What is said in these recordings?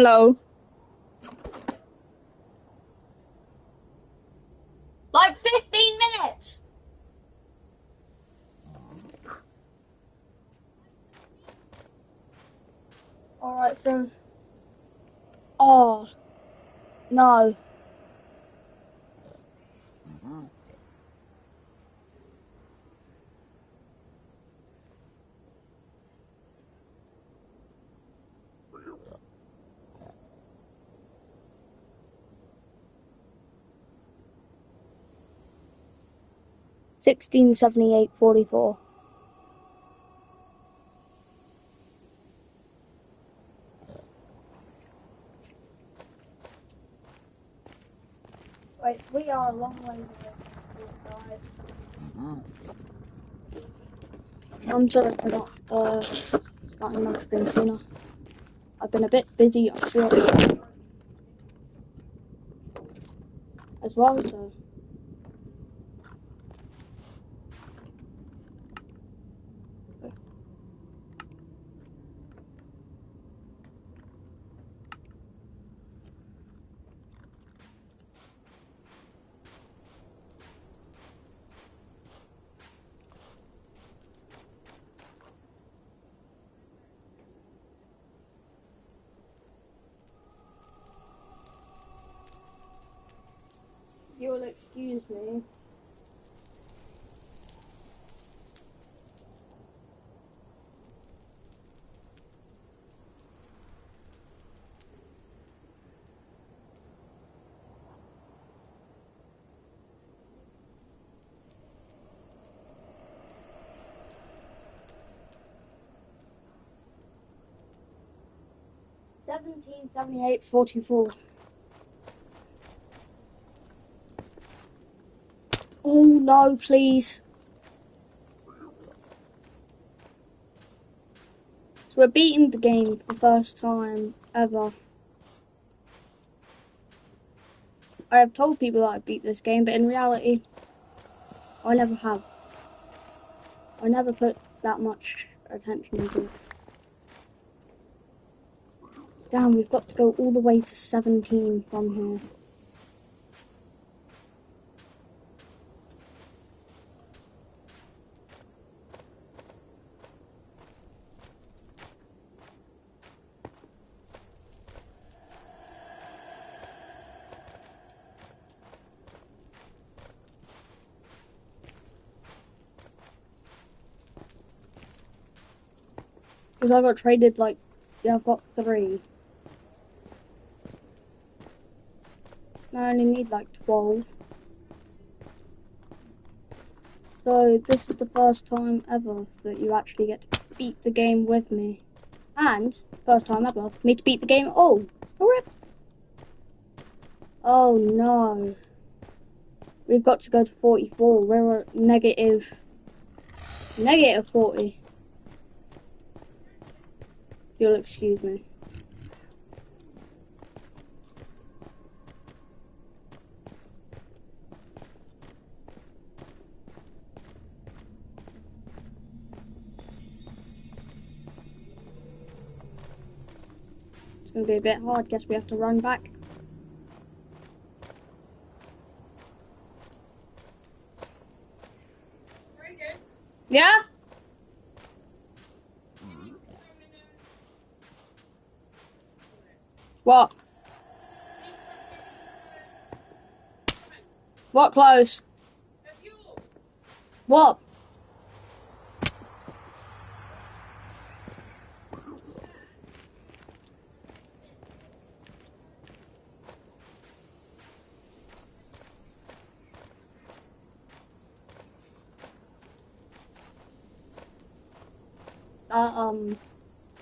Hello. Like 15 minutes. Alright, so... Oh, no. $16.78.44. Wait, so we are a long way away from guys. I'm sorry for not starting my stream sooner. I've been a bit busy at work as well, so... You'll excuse me. $17.78.44. Oh no, please. So we're beating the game for the first time ever. I have told people that I beat this game, but in reality, I never have. I never put that much attention into it. Damn, we've got to go all the way to 17 from here. Because I got traded like, yeah, I've got 3. I only need like 12. So this is the first time ever that you actually get to beat the game with me. And, first time ever, for me to beat the game at all. Rip. Oh no. We've got to go to 44. We're at negative 40. You'll excuse me. It's going to be a bit hard. Guess we have to run back. Yeah? What? What close? What?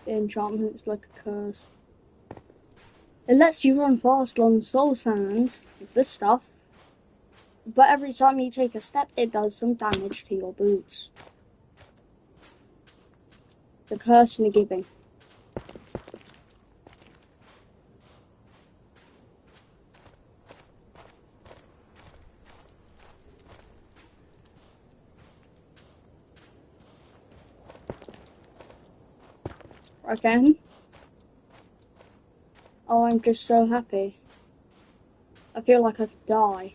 Enchantment's like a curse. It lets you run fast on soul sands, this stuff. But every time you take a step, it does some damage to your boots. The curse in the giving. Again. Oh, I'm just so happy. I feel like I could die.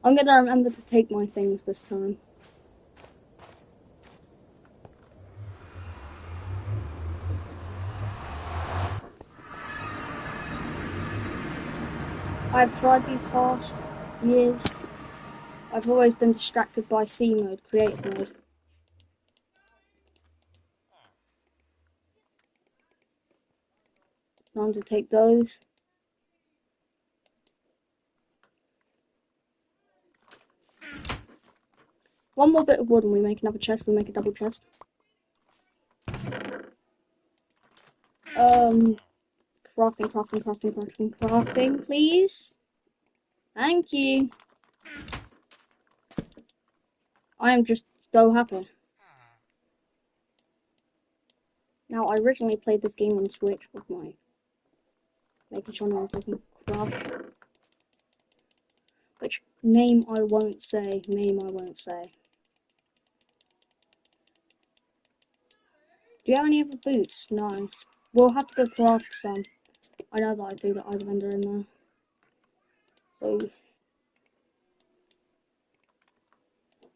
I'm gonna remember to take my things this time. I've tried these past years. I've always been distracted by C mode, creative mode. Time to take those. One more bit of wood and we make another chest, we make a double chest. Crafting, please. Thank you. I am just so happy. Now, I originally played this game on Switch with my making sure no one's looking Crush. Which name I won't say. Name I won't say. Do you have any other boots? No. We'll have to go craft some. I know that I do the Eyes of Ender in there. So.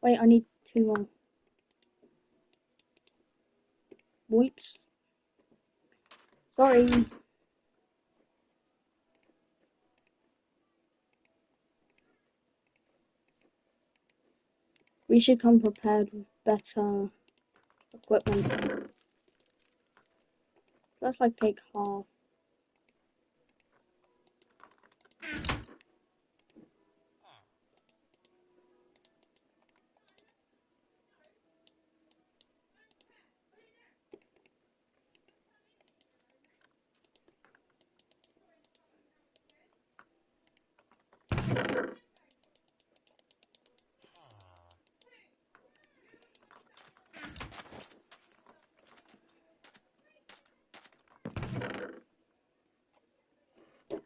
Wait, I need 2 more. Whoops. Sorry. We should come prepared with better equipment. Let's like take half.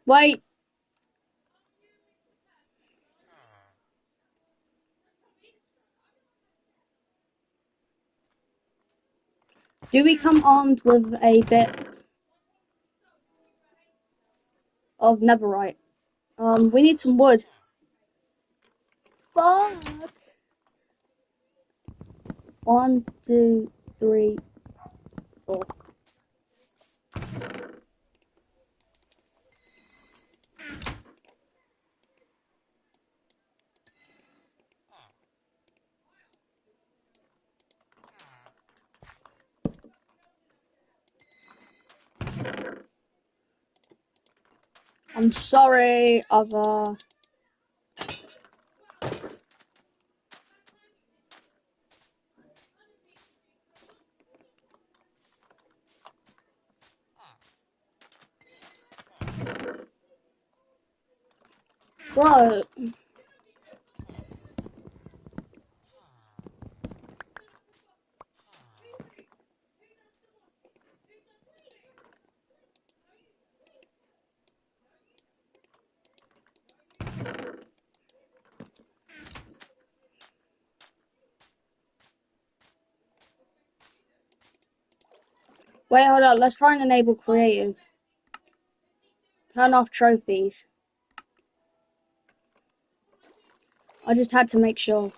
Wait. Do we come armed with a bit of netherite? We need some wood. Fuck. 1, 2, 3, 4. I'm sorry, other. Bro. Wait, hold on. Let's try and enable creative. Turn off trophies. I just had to make sure.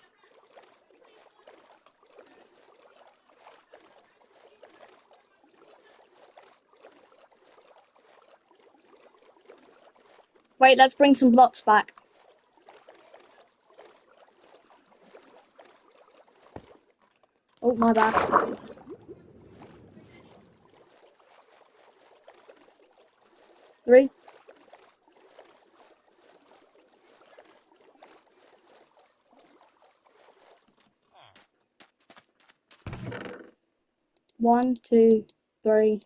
Wait, let's bring some blocks back. Oh, my bad. Three. One, two, three.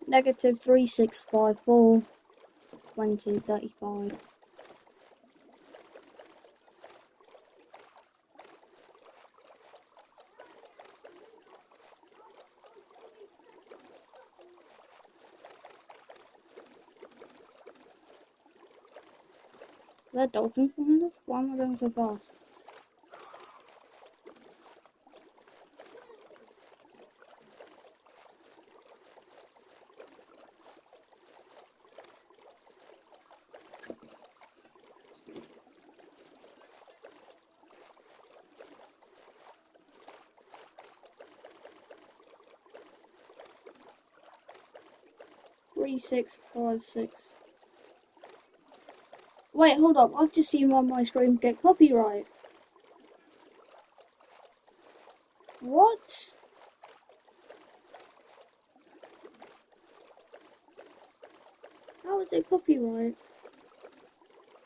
-3654. 20, 35. Are there dolphins behind us? Why am I going so fast? Three, 6, 5, 6. Wait, hold up. I've just seen one of my streams get copyright. What? How is it copyright?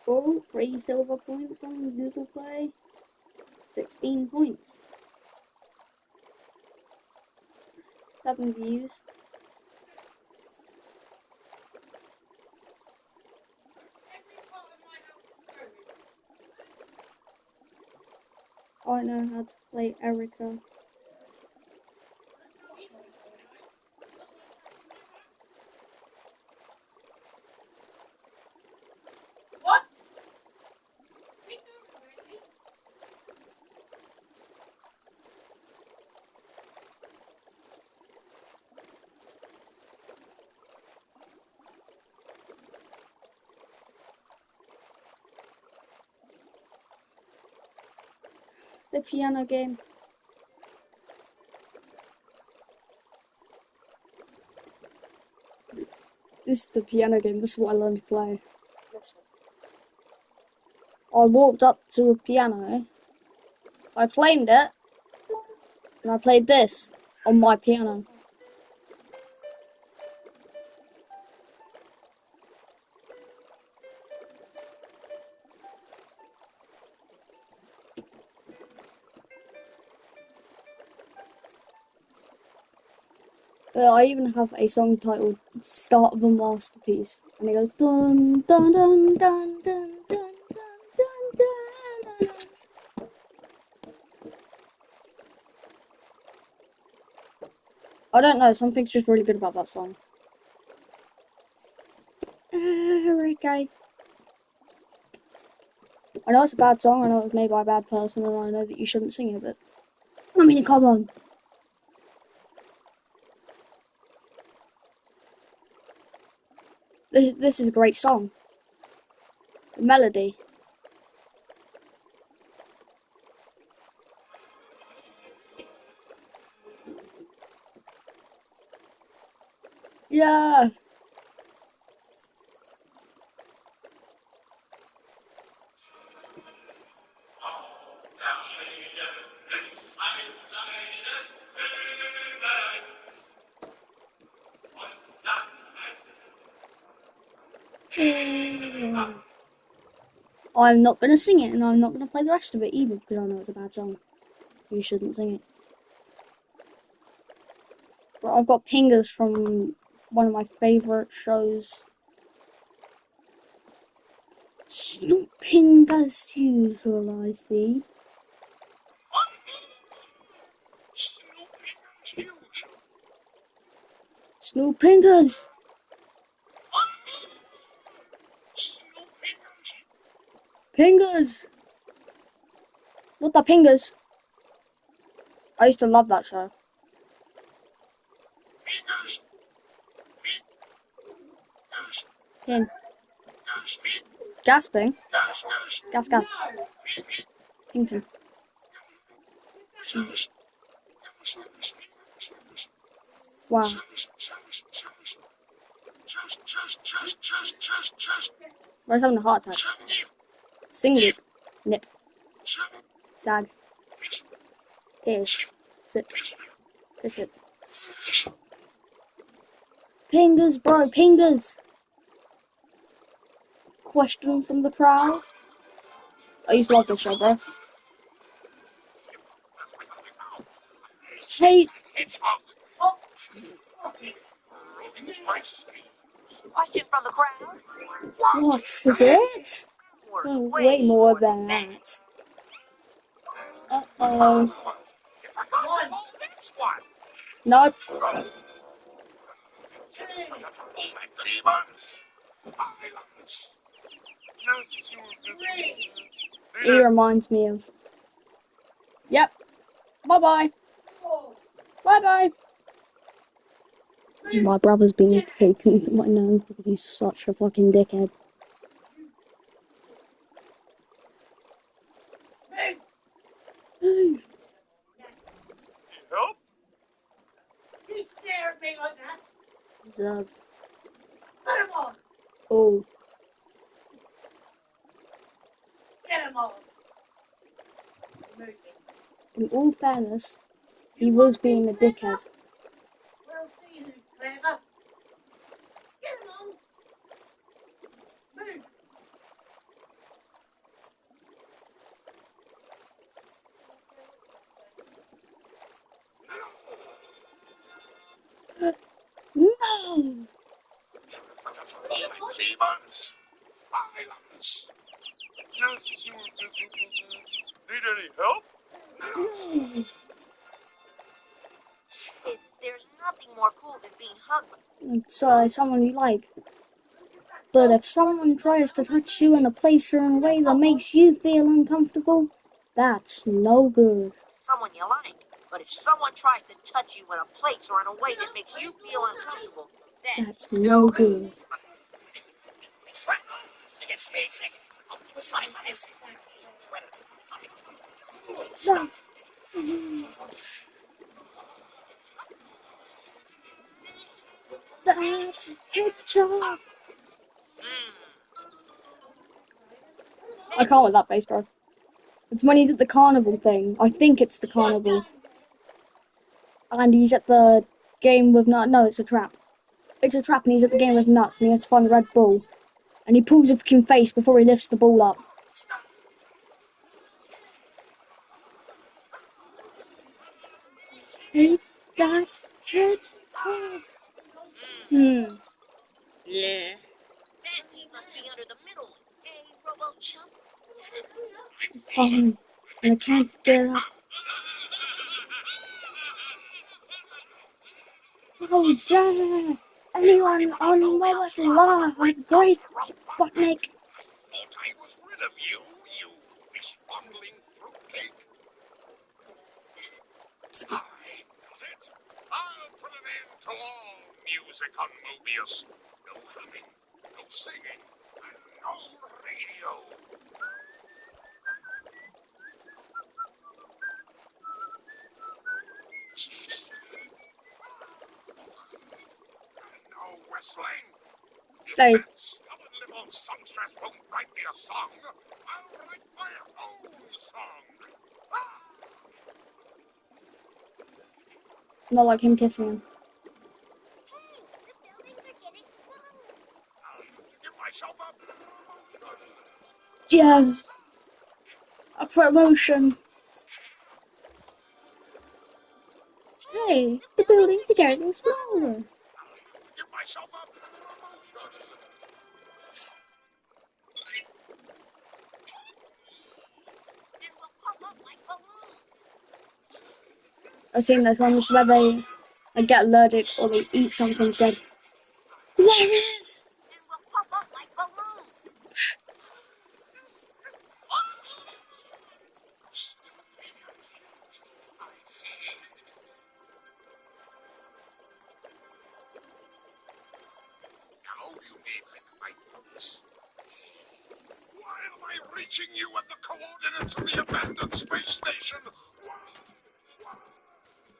Oh, 3 silver points on Google Play. 16 points. 7 views. I know how to play Erica. What? The piano game. This is the piano game. This is what I learned to play. Listen. I walked up to a piano. I claimed it. And I played this on my piano. I even have a song titled "Start of a Masterpiece," and it goes dun dun dun dun dun dun dun dun dun. I don't know. Something's just really good about that song. Okay. I know it's a bad song. I know it was made by a bad person, and I know that you shouldn't sing it. But I mean, come on. This is a great song. The melody. Yeah. I'm not gonna sing it, and I'm not gonna play the rest of it either because I know it's a bad song. You shouldn't sing it. But I've got pingers from one of my favourite shows. Snooping as usual, I see. Snoopingers! Pingers! Not the pingers. I used to love that show. Ping. Gasping? Gas, gas. Ping, ping. Wow. I was having a heart attack. Sing it. Nip. Sag. Piss. Sip. Piss it. Pingers, bro, pingers! Question from the crowd. I used to love this show, bro. Hey! Question from the crowd. What is it? Or Oh, way more than that. Uh-oh. This one. Nope. He reminds me of... Yep. Bye-bye. Bye-bye. My brother's being taken to my nose because he's such a fucking dickhead. Help? You stare at me like that. Zugged. Let him on. Oh. Get him on. In all fairness, he was being a dickhead. We'll see who's clever. Get him on. Move. No! Silence. Need any help? No. There's nothing more cool than being hugged. Sorry, someone you like. But if someone tries to touch you in a place or in a way that makes you feel uncomfortable, that's no good. Someone you like. But if someone tries to touch you in a place or in a way that makes you feel uncomfortable, That's no good. That's a picture. I can't with that bass, bro. It's when he's at the carnival thing. I think it's the carnival. And he's at the game with nuts. No, it's a trap. It's a trap and he's at the game with nuts and he has to find the red ball. And he pulls a fucking face before he lifts the ball up. Hate that head. Yeah. That he must be under the middle. Hey, Robo Chump. And I can't get up. Oh, damn! Anyone on my list love a great Sputnik? Thought I was rid of you, you fish-fumbling fruitcake. Fine, does it? I'll put an end to all music on Mobius. No humming, no singing, and no radio. And no whistling. If Hey. that stubborn little songstress won't write me a song, I'll write my own song. Not like him kissing him. Hey, the buildings are getting smaller. I'll have to give myself a promotion. Yes! A promotion. Hey, the buildings are getting smaller. I'll have to give myself a promotion. It will pop up like balloons. I've seen those ones where they get allergic or they eat something dead. There it is! It will pop up like balloons. Shh. I see. Now you may lick my boots. Why am I reaching you at the coordinates of the abandoned space station?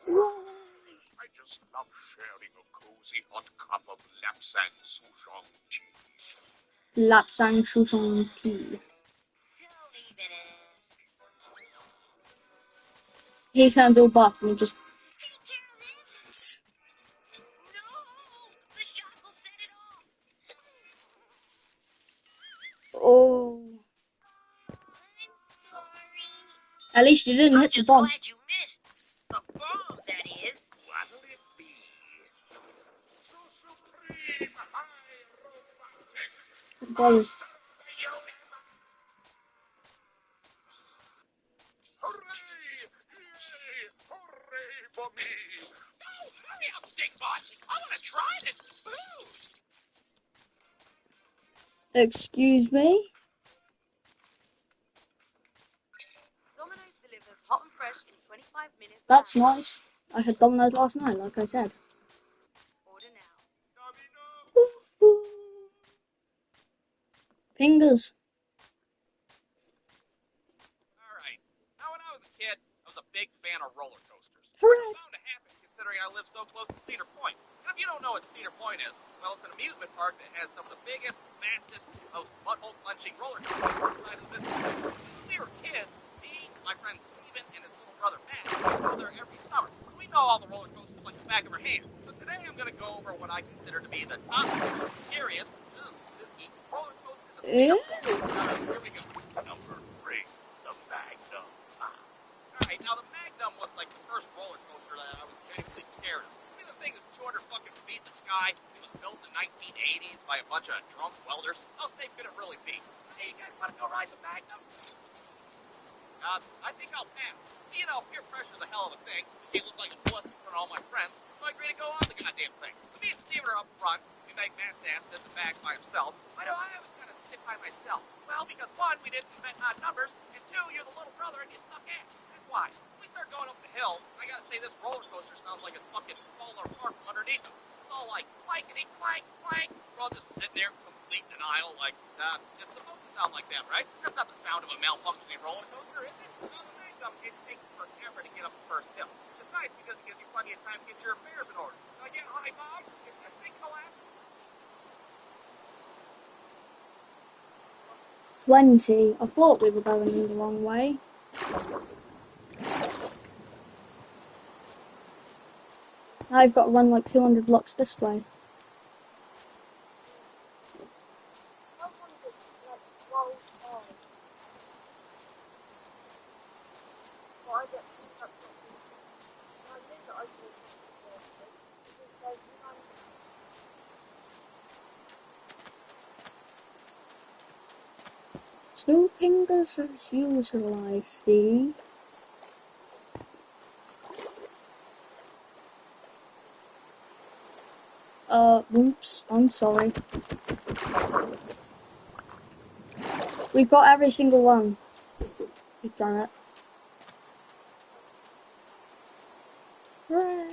I just love sharing a cozy hot cup of Lapsang Souchong tea. Lapsang Souchong tea. Don't even ask. He turns all buff and he just... Take care of this. No, the shock will set it off. Oh. I'm sorry. At least you didn't I'm hit the just bomb. glad you missed. The bomb, that is. What'll it be? So supreme, high Bro, Hooray! Yay! Hooray for me! Oh, hurry up, Dingbot! I want to try this food! excuse me? Domino's delivers hot and fresh in 25 minutes. That's nice. I had Domino's last night, like I said. Order now. Fingers. Alright, now when I was a kid, I was a big fan of roller coasters. Hooray! It's bound to happen considering I live so close to Cedar Point. And if you don't know what Cedar Point is, well, it's an amusement park that has some of the biggest, fastest, most butthole-punching roller coasters inside of this. When we were kids, me, my friend Steven, and his little brother Matt go there every summer. So we know all the roller coasters like the back of our hand. So today I'm going to go over what I consider to be the top, scariest, spooky roller coasters of Cedar Point. Alright, here we go. Number 3, the Magnum. Alright, now the Magnum was like the first roller coaster that I was genuinely scared of. I mean, the thing is 200 fucking feet in the sky. It was built in the 1980s by a bunch of drunk welders. How safe could it really be? Hey, you guys want to go ride the Magnum? I think I'll pass. You know, peer pressure's a hell of a thing. You look like a puss in front of all my friends, so I agree to go on the goddamn thing. So me and Steven are up front. We make Matt's ass sit in the back by himself. Why do I always kind of sit by myself? Well, because one, we didn't invent odd numbers, and two, you're the little brother and you suck ass. That's why. We start going up the hill. I gotta say, this roller coaster sounds like it's fucking falling apart from underneath us. It's all like clankety clank clank. We're all just sitting there in complete denial, like it's supposed to sound like that, right? That's not the sound of a malfunctioning roller coaster, is it? Well, the Magnum, it takes forever to get up the first hill. It's nice because it gives you plenty of time to get your affairs in order. So again, hi Bob. Is this thing collapsed? 20. I thought we were going in the wrong way. Now I've got to run like 200 blocks this way. Snooping as usual, I see. Oops, I'm sorry. We've got every single one. We've done it. Hooray!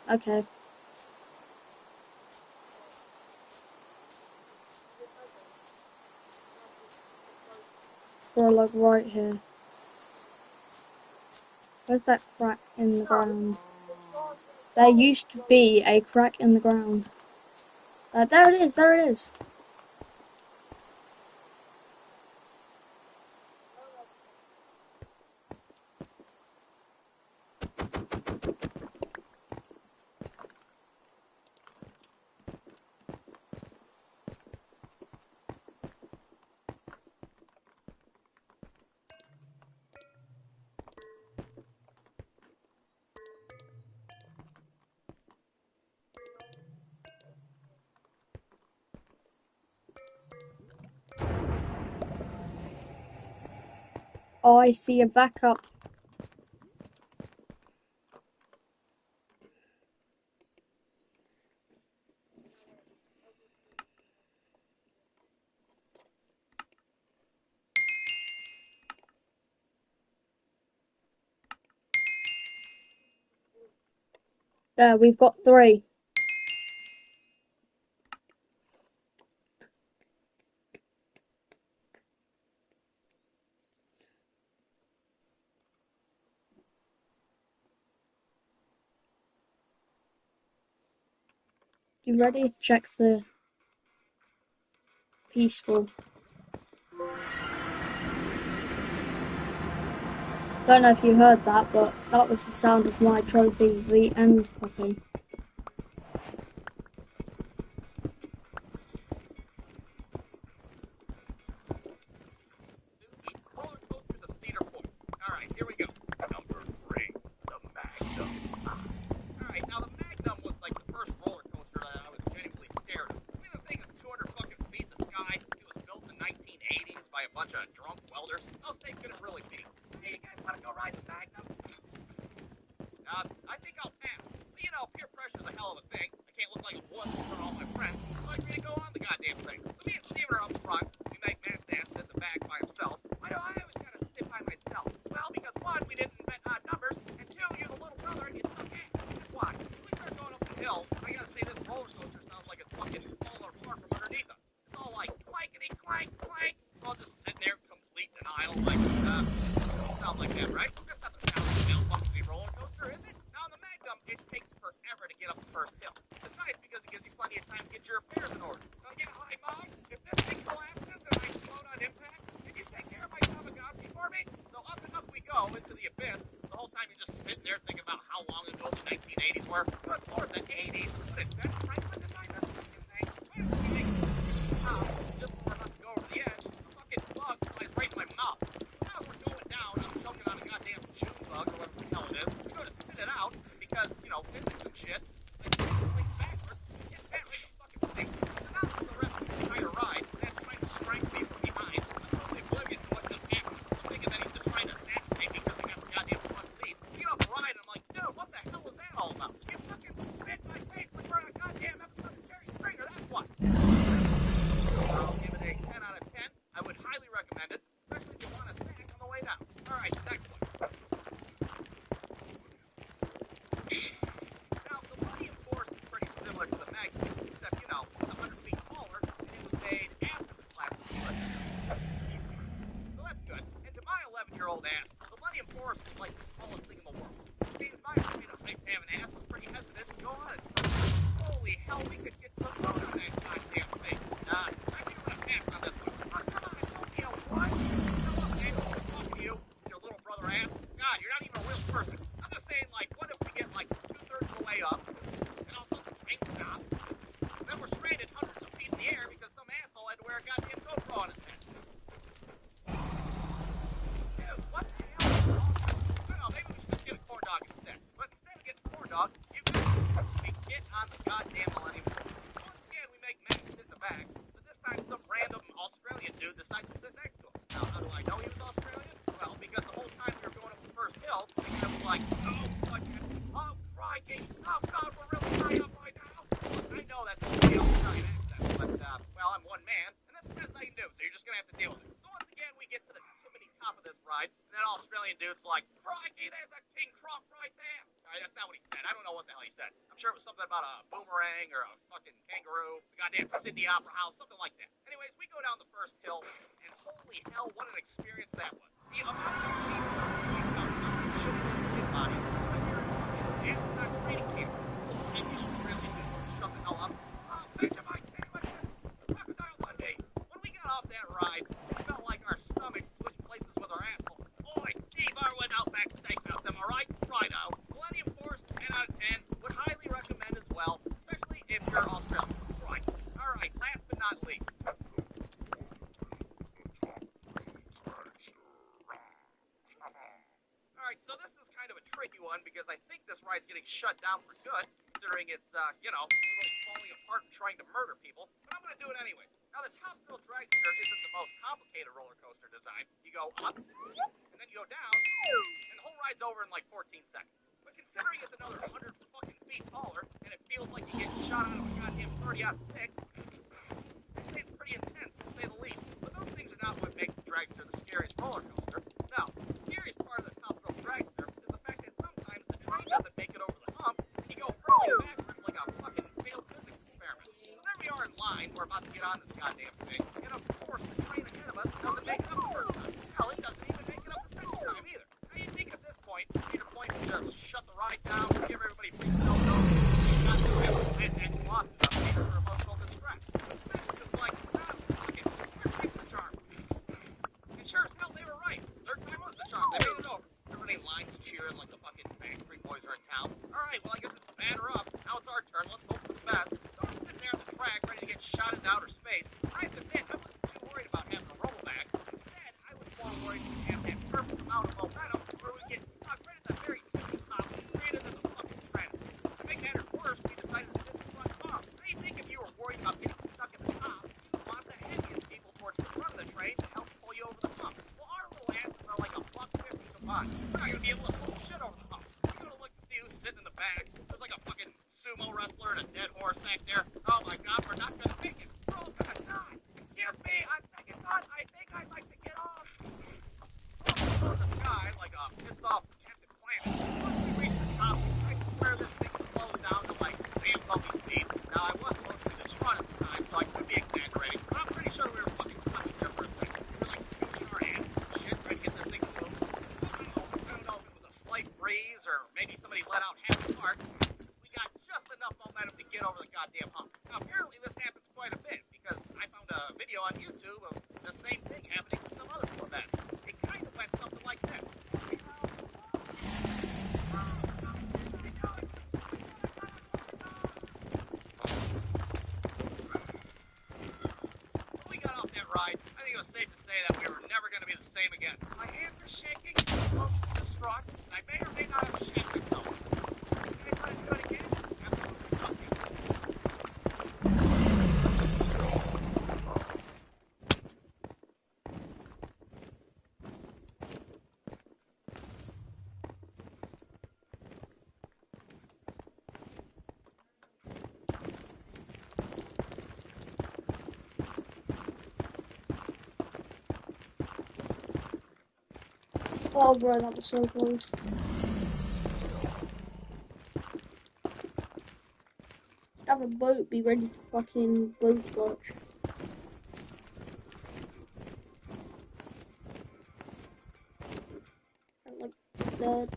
Okay. We're like right here. Where's that crack in the ground? There used to be a crack in the ground. There it is, there it is. Oh, I see a backup. There, we've got 3. You ready? Check the peaceful. Don't know if you heard that, but that was the sound of my trophy, the end popping. Roller coasters I think I'll pass. But, you know, peer pressure's a hell of a thing. I can't look like a wuss in front of all my friends. So I agree to go on the goddamn thing. So me and Steven are up front. We make Matt dance at the back by himself. Why do I always gotta sit by myself? Well, because one, we didn't invent odd numbers, and two, you're the little brother and you suck ass. That's why. When we start going up the hill, I gotta say this roller coaster sounds like it's fucking falling apart from underneath us. It's all like clankety clank clank. So I'll just sitting there in complete denial, like, don't sound like that, right? That's not the sound of a fucking roller coaster, is it? Now on the Magnum, it takes forever to get up the first hill. It's nice because it gives you plenty of time to get your affairs in order. So again, hi Mom, if this thing collapses and I explode on impact, can you take care of my Tamagotchi for me? So up and up we go into the abyss. The whole time you're just sitting there thinking about how long ago the 1980s were. Good Lord, the 80s? What is that? Franklin designed this fucking thing? Why does he make just when we're about to go over the edge, a fucking bug flies right in my mouth. Now we're going down, I'm choking on a goddamn June bug or whatever the hell it is. We go to spit it out because, you know, physics and shit. I swing backwards, get that right in the fucking face. So now for the rest of the entire ride, that's trying to strike me from behind. I'm totally oblivious to what's just happening. I'm thinking that he's just trying to assassinate me because I got the goddamn front seat. We get off the ride and I'm like, dude, what the hell was that all about? You fucking spit my face like we're on a goddamn episode of Jerry Springer, that's what. I'll give it a 10 out of 10. I would highly recommend it, especially if you want a snack on the way down. Alright, next one. Now, the Millennium Force is pretty similar to the Magnum, except, you know, it's 100 feet taller, and it was made after the classic Millennium. So that's good. And to my 11-year-old ass, the Millennium Force is like the tallest thing in the world. See, in my opinion, a hype having ass was pretty hesitant to go on it. Holy hell, we could get some food on that goddamn thing. I think I'm gonna pass on this one. Oh, come on, don't be a what? You know what, man? I'm talking to you, your little brother ass. God, you're not even a real person. I'm just saying, like, what if we get, like, 2/3 of the way up, and all of a sudden the tank stops, and then we're stranded hundreds of feet in the air because some asshole had to wear a goddamn GoPro on his head. Dude, what the hell is wrong? I don't know, maybe we should just get a corn dog instead. But instead of getting a corn dog, you can get on the goddamn Millennium Force. Once again, we make Max sit in the back, but this time some random Australian dude decides to sit next to him. Now, how do I know he was Australian? Well, because the whole time we were going up the first hill, the guy was like, oh, fucking, oh, crikey, oh, God, we're really tied up right now. I know that's a real Australian accent, but, well, I'm one man, and that's the best I can do, so you're just gonna have to deal with it. So once again, we get to the tippity top of this ride, and that Australian dude's like, crikey, there's a king crop right there. Alright, that's not what he said. I don't know what the hell he said. I'm sure it was something about a boomerang or a fucking kangaroo, the goddamn Sydney Opera House, something like that. Anyways, we go down the first hill, and holy hell, what an experience that was. The amount of cheese body, it's not training camp. And you really do shut the hell up. Oh, Vegemite sandwiches! Crocodile Dundee! When we got off that ride, it felt like our stomachs switched places with our asshole. Oi, Steve Irwin Outback Steakhouse, am I right? Righto. Millennium Force, 10 out of 10. Would highly recommend as well, especially if you're Australian. Right. Alright, last but not least. Alright, so this is kind of a tricky one because I think this ride's getting shut down for good, considering it's, you know, literally falling apart and trying to murder people, but I'm gonna do it anyway. Now, the Top Thrill Dragster isn't the most complicated roller coaster design. You go up, and then you go down, and the whole ride's over in like 14 seconds. But considering it's another 100 fucking feet taller, and it feels like you get shot out of a goddamn 30-06, I'd say it's pretty intense, to say the least. But those things are not what makes the Dragster the scariest roller coaster. No, the scariest part of the Top Thrill Dragster is the fact that sometimes the train doesn't make it over the hump, and you go hurling backwards like a fucking failed physics experiment. So there we are in line, we're about to get on this goddamn thing, and of course the train ahead of us doesn't make it up the first time. Hell, it doesn't even make it up the second time either. Now you'd think at this point, Cedar Point would just shut the ride down, give everybody free snow cones, and not do it, and lost enough for emotional distress. Instead, it's just like, fuck it, here takes the charm. And sure as hell, they were right. Third time was the charm. They made it over. Everybody in lines cheering like the fucking Backstreet Boys are in town. Alright, well, I guess it's bad or up. Now it's our turn. Let's hope for the best. So I'm sitting there on the track, ready to get shot into outer space. I have to admit, I wasn't too worried about having a roll back. Instead, wrestler and a dead horse back there. Oh my god, we're not gonna make it. We're all gonna die. Excuse me, I'm second thought. I think I'd like to get off. Oh, the sky like a pissed off Captain Planet. Once we reach the top, I swear this thing slows down to like damn bumpy speed. Now I was supposed to be this front at the time, so I could be exaggerating, but I'm pretty sure we were fucking stuck there for a second. We were like scooching our hands, shit, trying to get this thing to move. I don't know if it was a slight breeze or maybe somebody let out half the spark. We got just enough momentum to get over the goddamn hump. Now apparently this happens quite a bit because I found a video on YouTube of the same thing happening to some other Corvettes. It kind of went something like this. When we got off that ride, I think it was safe to say that we were never going to be the same again. My hands are shaking, I'm distraught, and I may or may not have shat myself. Can I try to do it again? Absolutely nothing. Oh, bro, that was so close. Have a boat, be ready to fucking boat watch. Like that.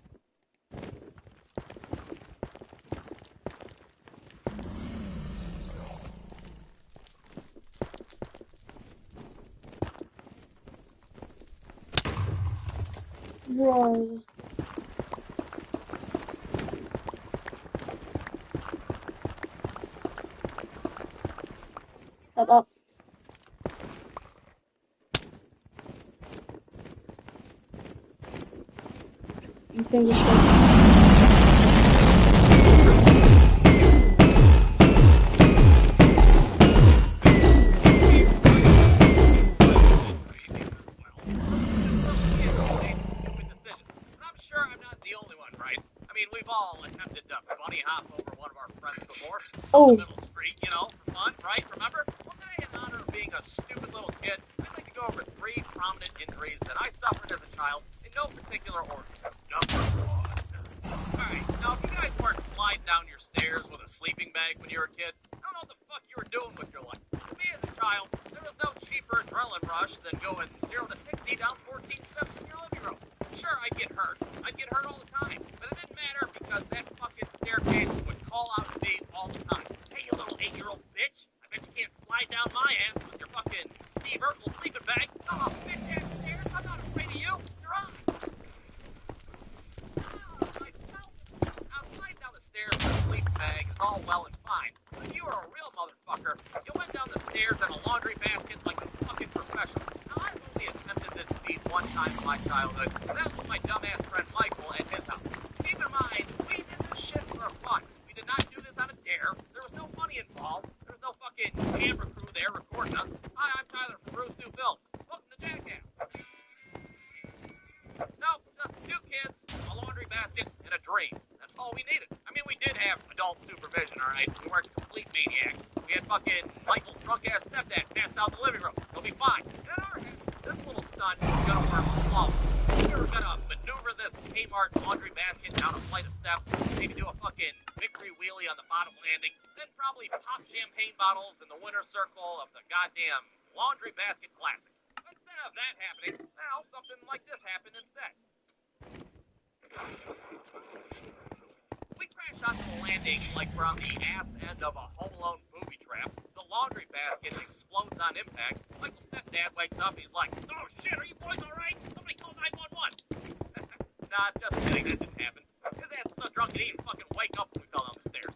Bro. Up. You think it's Oh. Middle street, you know, for fun, right? Remember? Well, now in honor of being a stupid little kid, I'd like to go over 3 prominent injuries that I suffered as a child in no particular order. Number 1. Alright, now if you guys weren't sliding down your stairs with a sleeping bag when you were a kid, I don't know what the fuck you were doing with your life. For me as a child, there was no cheaper adrenaline rush than going 0 to 60 down 14 steps in your living room. Sure, I'd get hurt. I'd get hurt all the time. But it didn't matter because that fucking staircase would call out to me all the time. Hey, you little 8-year-old bitch. I bet you can't slide down my ass with your fucking Steve Urkel sleeping bag. Oh, bitch ass stairs. I'm not afraid of you. You're on. Now, sliding down the stairs with a sleeping bag is all well and fine. But if you were a real motherfucker, you went down the stairs in a laundry basket like a fucking professional. Now, I've only attempted this feat one time in my childhood, and that was with my dumbass friend Michael at his house. Keep in mind, we did this shit for fun. We did not do this on a dare. There was no money involved. There was no fucking camera crew there recording us. Hi, I'm Tyler from Bruce New Films. Welcome to Jackass. No, just 2 kids, a laundry basket, and a dream. That's all we needed. I mean, we did have adult supervision, alright? We weren't complete maniacs. We had fucking Michael's drunk-ass stepdad passed out in the living room. He'll be fine. And in our heads, this little stunt is gonna work flawless. We were gonna maneuver this Kmart laundry basket down a flight of steps, maybe do a fucking victory wheelie on the bottom landing, then probably pop champagne bottles in the winner circle of the goddamn laundry basket classic. Instead of that happening, now something like this happened instead. We crash onto the landing like we're on the ass end of a Home Alone booby trap. The laundry basket explodes on impact. Michael's stepdad wakes up and he's like, "Oh shit, are you boys alright? Somebody call 911. Nah, just kidding, that didn't happen. His ass was so drunk he didn't even fucking wake up when we fell down the stairs.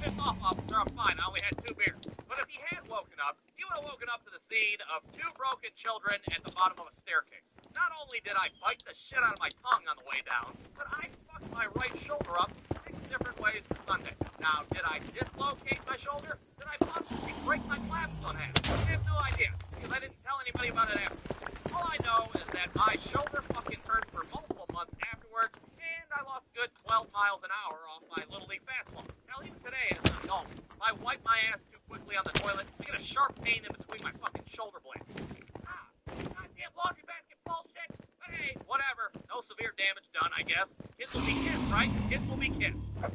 Piss off, officer, I'm fine, I only had 2 beers. But if he had woken up, he would have woken up to the scene of 2 broken children at the bottom of a staircase. Not only did I bite the shit out of my tongue on the way down, but I fucked my right shoulder up 6 different ways for Sunday. Now, did I dislocate my shoulder? Did I possibly break my clavicle in half? I have no idea, because I didn't tell anybody about it after. All I know is that my shoulder fucking hurt for multiple months afterwards, and I lost a good 12 miles an hour power off my Little League fastball. Hell, even today as an adult, if I wipe my ass too quickly on the toilet, I get a sharp pain in between my fucking shoulder blades. Goddamn laundry basket bullshit. But hey, whatever. No severe damage done, I guess. Kids will be kids, right? Kids will be kids. Well,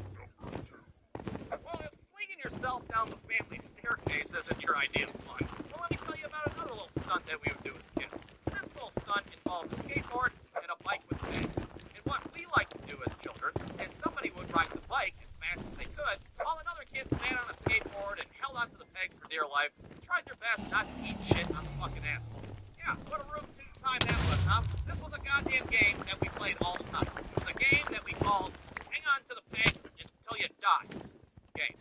if slinging yourself down the family staircase isn't your idea of fun, well, let me tell you about another little stunt that we would do as kids. This little stunt involved a skateboard and a bike with pegs. And what we like to do as children is somebody would ride the bike as fast as they could, while another kid sat on a skateboard and held onto the pegs for dear life, and tried their best not to eat shit on the fucking asphalt. Yeah, what a routine time that was, huh? This was a goddamn game that we played all the time. It was a game that we called Hang On to the Pegs Until You Die game.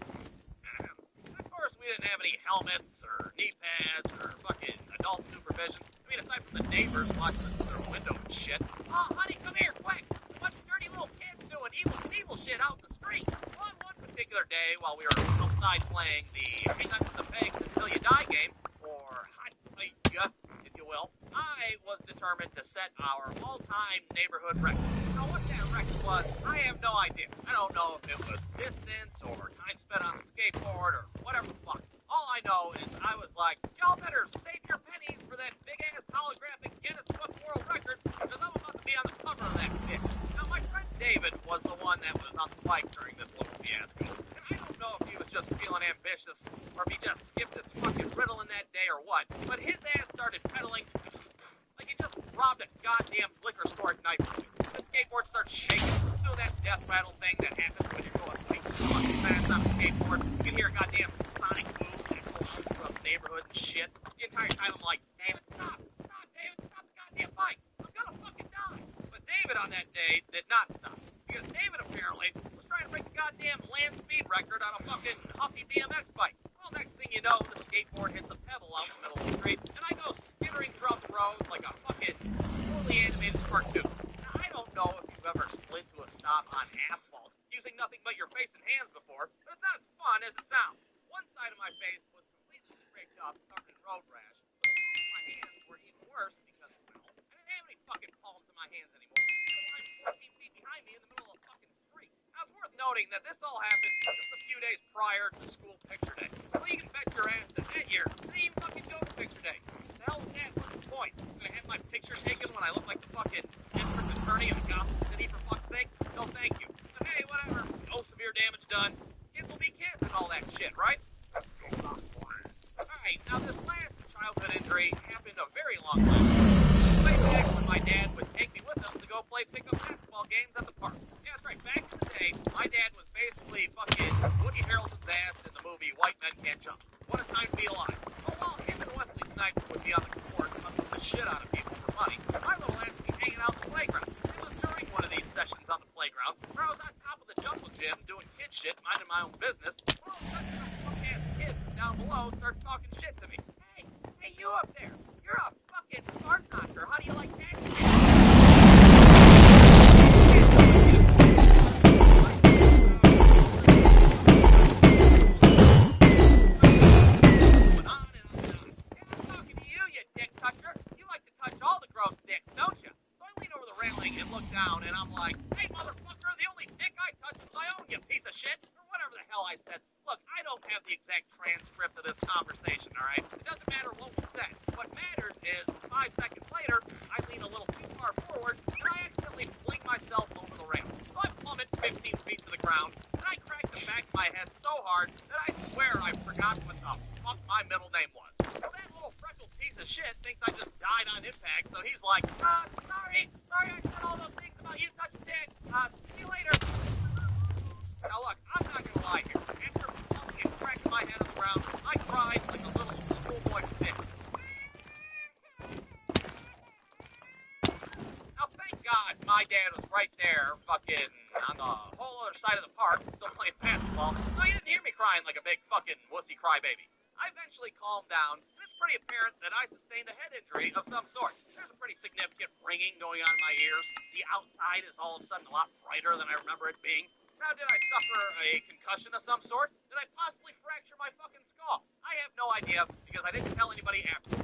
Of course, we didn't have any helmets or knee pads or fucking adult supervision. I mean, aside from the neighbors watching us through their window and shit. Oh, honey, come here, quick! A bunch of dirty little kids doing evil shit out in the street. Well, on one particular day, while we were outside playing the Hang On to the Pegs Until You Die game, or Hot Fight, if you will, I was determined to set our all-time neighborhood record. Now, what that record was, I have no idea. I don't know if it was distance or time spent on the skateboard or whatever the fuck. All I know is I was like, y'all better save your pennies for that big-ass holographic Guinness Book World Records, because I'm about to be on the cover of that shit. Now, my friend David was the one that was on the bike during this little fiasco. And I don't know if he was just feeling ambitious or if he just skipped his fucking Ritalin that day or what, but his ass started pedaling like he just robbed a goddamn liquor store at night. The skateboard starts shaking. You know that death rattle thing that happens when you're going like fucking fast on a skateboard? You can hear a goddamn sonic boom that goes through the neighborhood and shit. The entire time I'm like, David, stop! Stop, David! Stop the goddamn bike! I'm gonna fucking die! But David on that day did not stop. Because David apparently was trying to break the goddamn land speed record on a fucking Huffy BMX bike. Well, next thing you know, the skateboard hits a pebble out in the middle of the street, and I go skittering through the road like a fucking poorly animated cartoon. Now, I don't know if you've ever slid to a stop on asphalt using nothing but your face and hands before, but it's not as fun as it sounds. One side of my face was completely scraped up, covered in road rash, but the sides of my hands were even worse because, well, I didn't have any fucking palms in my hands anymore. The line 14 feet behind me in the middle of the fucking street. Now, it's worth noting that this all happened just a few days prior to school picture day. Well, you can bet your ass that that year, I didn't even fucking go to picture day. The hell was that? What's the point? I'm gonna have my picture taken when I look like the fucking district attorney of Gotham City, for fuck's sake? No, thank you. But hey, whatever. No severe damage done. Kids will be kids and all that shit, right? Alright, now this last childhood injury happened a very long time ago. Way back when my dad would take me with him to go play pickup basketball games at the park. Yeah, that's right. Back in the day, my dad was basically fucking Woody Harrelson's ass in the movie White Men Can't Jump. What a time to be alive. Oh, while him and Wesley Snipes would be on the court hustling the shit out of people for money, my little ass would be hanging out in the playground. It was during one of these sessions on the playground where I was on top of the jungle gym doing kid shit, minding my own business. Well, some punk-ass kid from down below starts talking shit to me. Hey, you up there. You're a fucking fart knocker. How do you like that shit? And look down, and I'm like, hey, motherfucker, the only dick I touched was my own, you piece of shit, or whatever the hell I said. Look, I don't have the exact transcript of this conversation, all right? It doesn't matter what was said. What matters is 5 seconds later, I lean a little too far forward, and I accidentally fling myself over the rail. So I plummet 15 feet to the ground, and I crack the back of my head so hard that I swear I forgot what the fuck my middle name was. So that little freckled piece of shit thinks I just died on impact, so he's like, sorry, I said all those things about you touching dick. See you later. Now look, I'm not gonna lie here. After plumping and cracking my head on the ground, I cried like a little schoolboy dick. Now thank God my dad was right there, fucking on the whole other side of the park, still playing basketball, so he didn't hear me crying like a big fucking wussy crybaby. I eventually calmed down, and it's pretty apparent that I sustained a head injury of some sort. There's a pretty significant ringing going on in my ears. The outside is all of a sudden a lot brighter than I remember it being. Now, did I suffer a concussion of some sort? Did I possibly fracture my fucking skull? I have no idea, because I didn't tell anybody afterwards.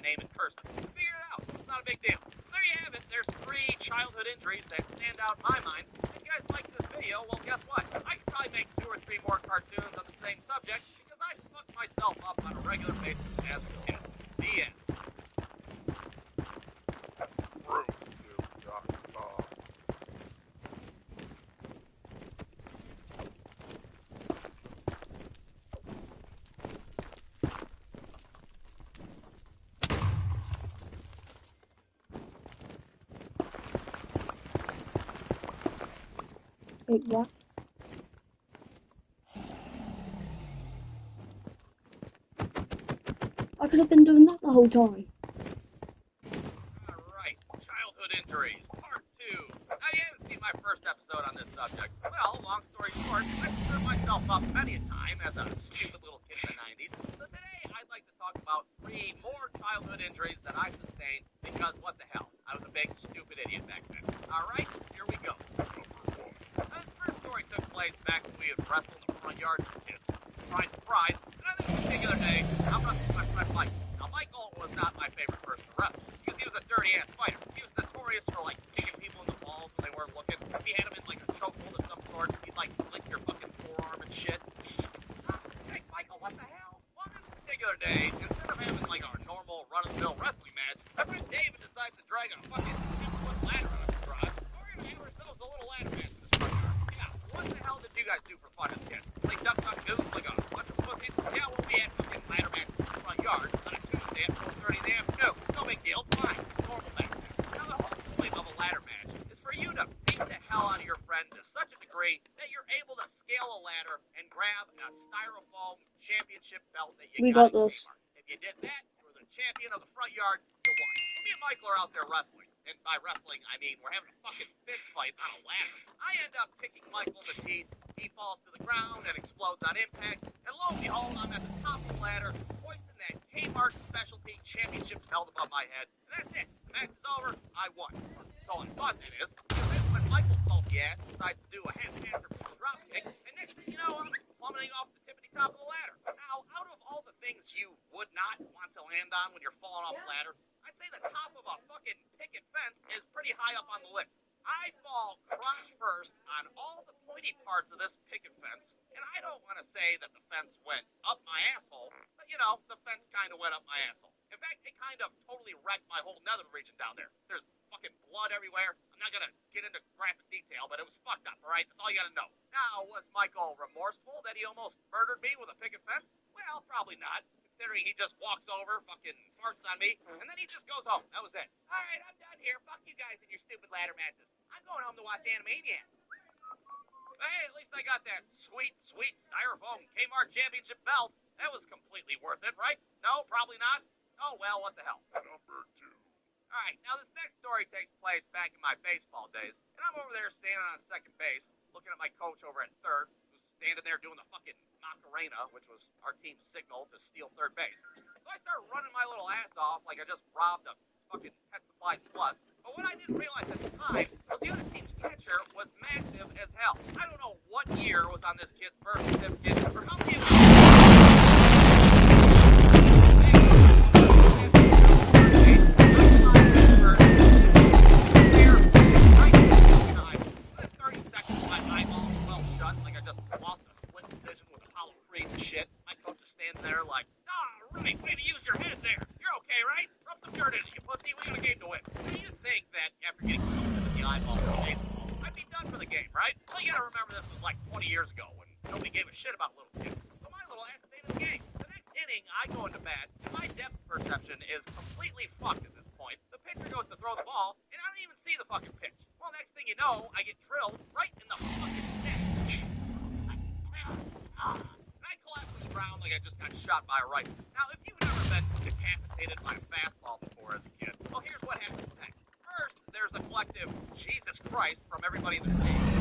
name in person. Figure it out. It's not a big deal. There you have it. There's 3 childhood injuries that stand out in my mind. If you guys like this video, well, guess what? I could probably make 2 or 3 more cartoons on the same subject because I fuck myself up on a regular basis as a kid. The end. Wait, what? I could have been doing that the whole time. Alright, childhood injuries, part 2. Now, you haven't seen my first episode on this subject. Well, long story short, I screwed myself up many a time as a stupid little kid in the 90s. So today, I'd like to talk about 3 more childhood injuries that I sustained because what the hell, I was a big stupid idiot back then. Alright, here we go. Now, this first story took place back when we would wrestle in the front yard as kids. Surprise, surprise. And on this particular day, I'm wrestling my friend Michael. Now, Michael was not my favorite person to wrestle because he was a dirty-ass fighter. He was notorious for, like, kicking people in the balls when they weren't looking. If you had him in, like, a chokehold of some sort, he'd, like, lick your fucking forearm and shit. Hey, Michael, what the hell? Well, this particular day, instead of having, like, our normal run-of-the-mill wrestling match, my friend David decides to drag a fucking 10-foot ladder out of his garage. We're gonna have ourselves a little ladder match in this front yard. Yeah, what the hell did you guys do for fun as kids? Play duck, duck, goose like a bunch of pussies? Yeah, well, we had fucking ladder matches in the front yard on a Tuesday at 4:30 in the afternoon. No big deal, fine. Normal back then. Now, the whole point of a ladder match is for you to beat the hell out of your friend to such a degree that you're able to scale a ladder and grab a styrofoam championship belt that you We got got at this. Kmart. If you did that, you were the champion of the front yard, you won. So me and Michael are out there wrestling. And by wrestling, I mean we're having a fucking fist fight on a ladder. I end up kicking Michael in the teeth. He falls to the ground and explodes on impact. And lo and behold, I'm at the top of the ladder, hoisting that Kmart specialty championship belt above my head. And that's it. The match is over. I won. So I thought that is. Because then when Michael's salty ass decides to do a half-master drop kick, and next thing you know, I'm plummeting off the tippity top of the ladder. Now, out of all the things you would not want to land on when you're falling off the ladder, I'd say the top of a fucking picket fence is pretty high up on the list. I fall crotch first on all the pointy parts of this picket fence, and I don't want to say that the fence went up my asshole, but you know, the fence kind of went up my asshole. In fact, it kind of totally wrecked my whole nether region down there. There's fucking blood everywhere. I'm not gonna get into graphic detail, but it was fucked up, alright? That's all you gotta know. Now, was Michael remorseful that he almost murdered me with a picket fence? Well, probably not, considering he just walks over, fucking farts on me, and then he just goes home. That was it. Alright, I'm done here. Fuck you guys and your stupid ladder matches. I'm going home to watch Animaniacs. Hey, at least I got that sweet, sweet styrofoam Kmart championship belt. That was completely worth it, right? No, probably not. Oh, well, what the hell. Number 2. Alright, now this next story takes place back in my baseball days, and I'm over there standing on second base, looking at my coach over at third, who's standing there doing the fucking Macarena, which was our team's signal to steal third base. So I start running my little ass off like I just robbed a fucking Pet Supplies Plus, but what I didn't realize at the time was the other team's catcher was massive as hell. I don't know what year was on this kid's birth certificate, or how many of shit. My coach is standing there like, right, way to use your head there. You're okay, right? Rub some dirt in it, you pussy. We got a game to win. So you'd think that after getting poked in the eyeball with a baseball, I'd be done for the game, right? Well, you gotta remember this was like 20 years ago when nobody gave a shit about little kids. So my little ass stayed in the game. The next inning, I go into bat, and my depth perception is completely fucked at this point. The pitcher goes to throw the ball, and I don't even see the fucking pitch. Well, next thing you know, I get drilled right in the fucking neck. Ground like I just got shot by a rifle. Now, if you've never been decapitated by a fastball before as a kid, well, here's what happens next. First, there's a collective Jesus Christ from everybody in the stadium.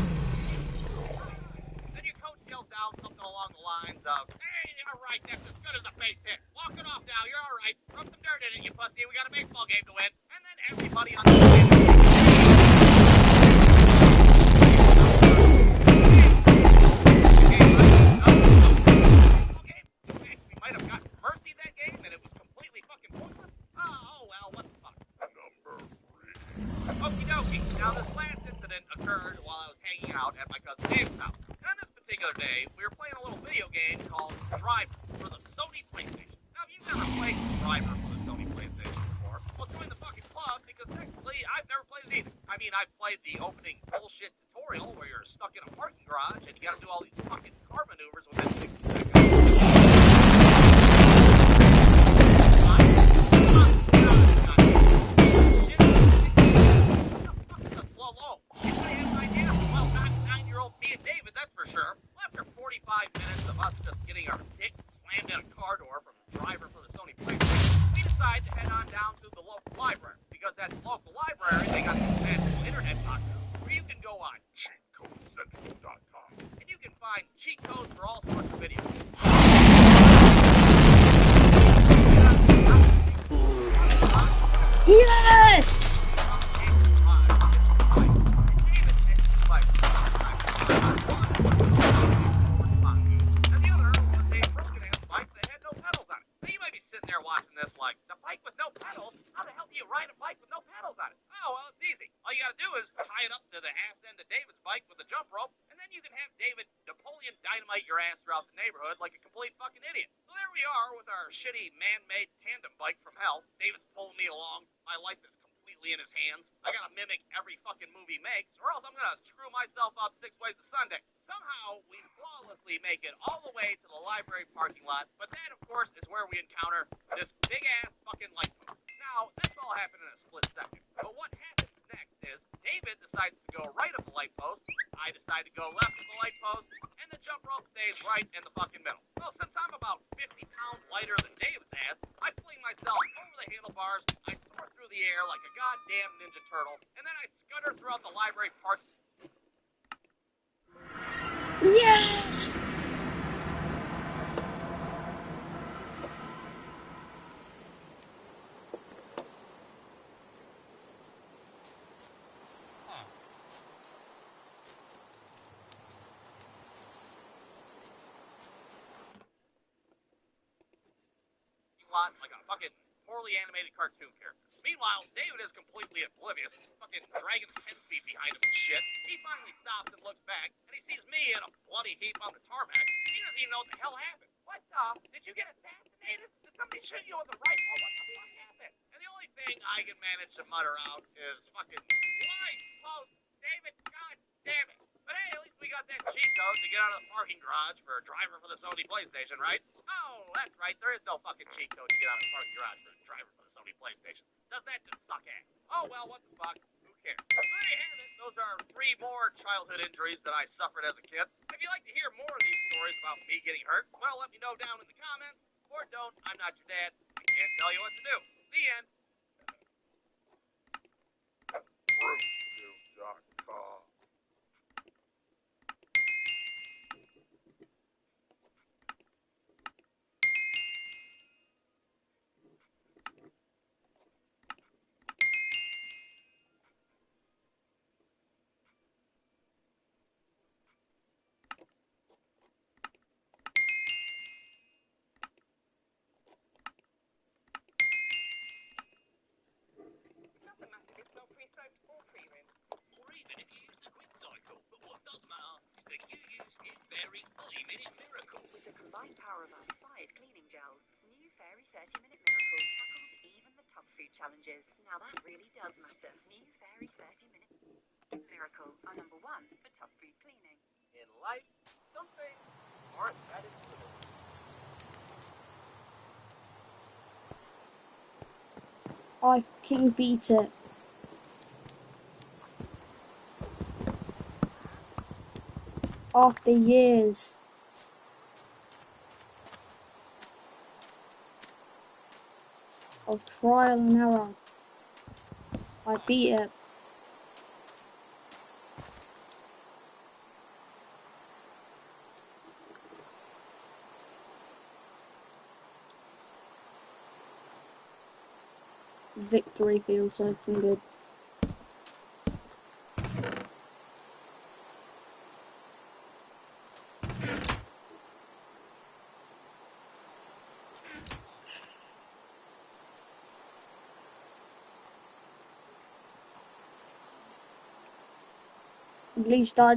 Then your coach yells down something along the lines of, hey, all right, that's as good as a base hit. Walk it off now, you're all right. Rub some dirt in it, you pussy. We got a baseball game to win. And then everybody on the stadium. occurred while I was hanging out at my cousin Dave's house. And on this particular day, we were playing a little video game called Driver for the Sony PlayStation. Now, if you've never played Driver for the Sony PlayStation before, well, join the fucking club, because technically, I've never played it either. I mean, I've played the opening bullshit tutorial where you're stuck in a parking garage and you gotta do all these fucking car maneuvers within 60 seconds. Me and David, that's for sure. Well, after 45 minutes of us just getting our dicks slammed in a car door from the Driver for the Sony PlayStation, we decided to head on down to the local library. Because at the local library, they got this fancy internet boxes where you can go on cheatcodecentral.com and you can find cheat codes for all sorts of video games. Yes! Watching this like, the bike with no pedals? How the hell do you ride a bike with no pedals on it? Oh, well, it's easy. All you gotta do is tie it up to the ass end of David's bike with a jump rope, and then you can have David Napoleon Dynamite your ass throughout the neighborhood like a complete fucking idiot. So there we are with our shitty man-made tandem bike from hell. David's pulling me along. My life is completely in his hands. I gotta mimic every fucking movie makes, or else I'm gonna screw myself up 6 ways to Sunday. Somehow, we flawlessly make it all the way to the library parking lot, but that, of course, is where we encounter this big-ass fucking light post. Now, this all happened in a split second, but what happens next is David decides to go right of the light post, I decide to go left of the light post, and the jump rope stays right in the fucking middle. Well, since I'm about 50 pounds lighter than David's ass, I fling myself over the handlebars, I soar through the air like a goddamn Ninja Turtle, and then I scutter throughout the library parking. Yes! Like a fucking poorly animated cartoon character. Meanwhile, David is completely oblivious, fucking dragging 10 feet behind him and shit. He finally stops and looks back, and he sees me in a bloody heap on the tarmac. He doesn't even know what the hell happened. What the? Did you get assassinated? Did somebody shoot you with a rifle? What the fuck happened? And the only thing I can manage to mutter out is fucking light post, David, god damn it. But hey, at least we got that cheat code to get out of the parking garage for a Driver for the Sony PlayStation, right? Oh, that's right, there is no fucking cheat code to get out of the parking garage for a Driver for the Sony PlayStation. Does that just suck ass? Oh, well, what the fuck? Who cares? So there you have it. Those are 3 more childhood injuries that I suffered as a kid. If you'd like to hear more of these stories about me getting hurt, well, let me know down in the comments. Or don't, I'm not your dad. I can't tell you what to do. The end. BruceDude.com. Doesn't matter if it's not pre-soaked or pre-rinsed. Or even if you use the quick cycle. But what does matter is that you use New Fairy 30-Minute Miracle. With the combined power of our 5 cleaning gels, New Fairy 30-Minute Miracle tackles even the tough food challenges. Now that really does matter. New Fairy 30-Minute Miracle are number 1 for tough food cleaning. In life, some things aren't that important. I fucking beat it. After years. Of trial and error. I beat it. Victory feels so good. At least I